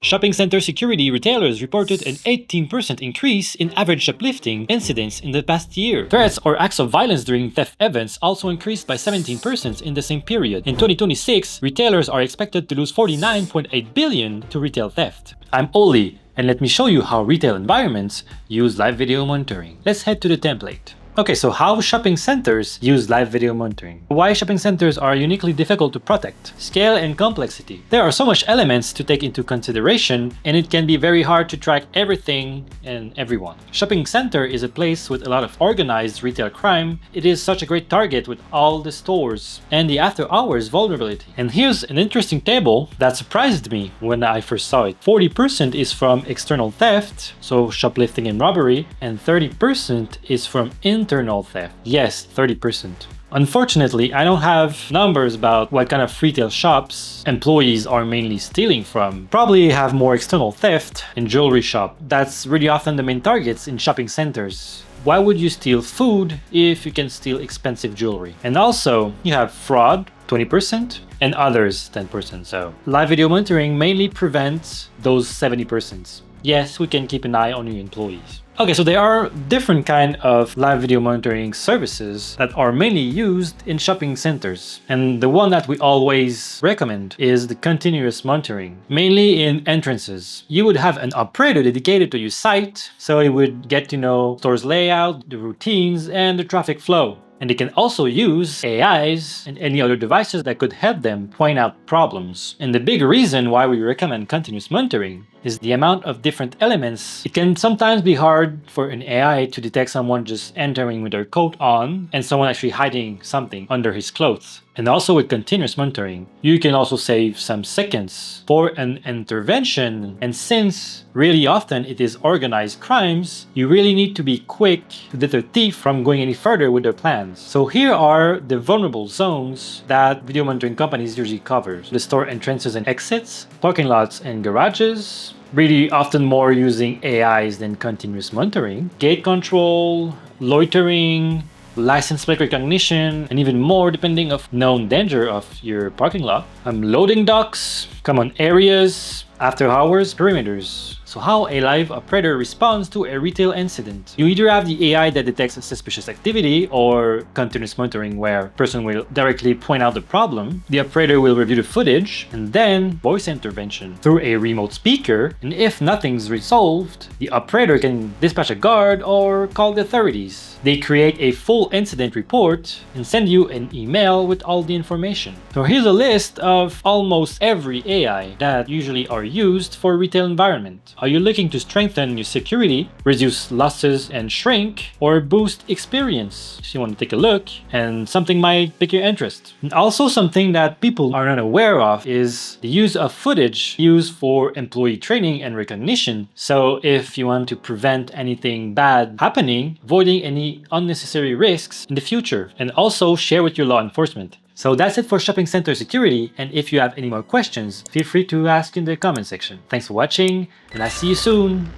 Shopping center security retailers reported an 18% increase in average shoplifting incidents in the past year. Threats or acts of violence during theft events also increased by 17% in the same period. In 2026, retailers are expected to lose 49.8 billion to retail theft. I'm Oli, and let me show you how retail environments use live video monitoring. Let's head to the template. Okay, so how shopping centers use live video monitoring. Why shopping centers are uniquely difficult to protect. Scale and complexity. There are so much elements to take into consideration, and it can be very hard to track everything and everyone. Shopping center is a place with a lot of organized retail crime. It is such a great target with all the stores and the after hours vulnerability. And here's an interesting table that surprised me when I first saw it. 40% is from external theft, so shoplifting and robbery, and 30% is from internal theft. Yes, 30%. Unfortunately, I don't have numbers about what kind of retail shops employees are mainly stealing from. Probably have more external theft in jewelry shop. That's really often the main targets in shopping centers. Why would you steal food if you can steal expensive jewelry? And also, you have fraud, 20%, and others, 10%. So live video monitoring mainly prevents those 70%. Yes, we can keep an eye on your employees. Okay, so there are different kind of live video monitoring services that are mainly used in shopping centers. And the one that we always recommend is the continuous monitoring, mainly in entrances. You would have an operator dedicated to your site, so it would get to know store's layout, the routines, and the traffic flow. And they can also use AIs and any other devices that could help them point out problems. And the big reason why we recommend continuous monitoring is the amount of different elements. It can sometimes be hard for an AI to detect someone just entering with their coat on and someone actually hiding something under his clothes. And also with continuous monitoring, you can also save some seconds for an intervention. And since really often it is organized crimes, you really need to be quick to deter thieves from going any further with their plans. So here are the vulnerable zones that video monitoring companies usually cover. The store entrances and exits, parking lots and garages, really often more using AIs than continuous monitoring, gate control, loitering, license plate recognition, and even more depending of known danger of your parking lot. Loading docks, common areas, after hours, perimeters. So how a live operator responds to a retail incident. You either have the AI that detects suspicious activity or continuous monitoring where a person will directly point out the problem. The operator will review the footage and then voice intervention through a remote speaker. And if nothing's resolved, the operator can dispatch a guard or call the authorities. They create a full incident report and send you an email with all the information. So here's a list of almost every AI that usually are used for retail environment. Are you looking to strengthen your security, reduce losses and shrink, or boost experience? So you want to take a look and something might pique your interest. And also something that people are not aware of is the use of footage used for employee training and recognition. So if you want to prevent anything bad happening, avoiding any unnecessary risks in the future, and also share with your law enforcement. So that's it for shopping center security, and if you have any more questions, feel free to ask in the comment section. Thanks for watching, and I'll see you soon!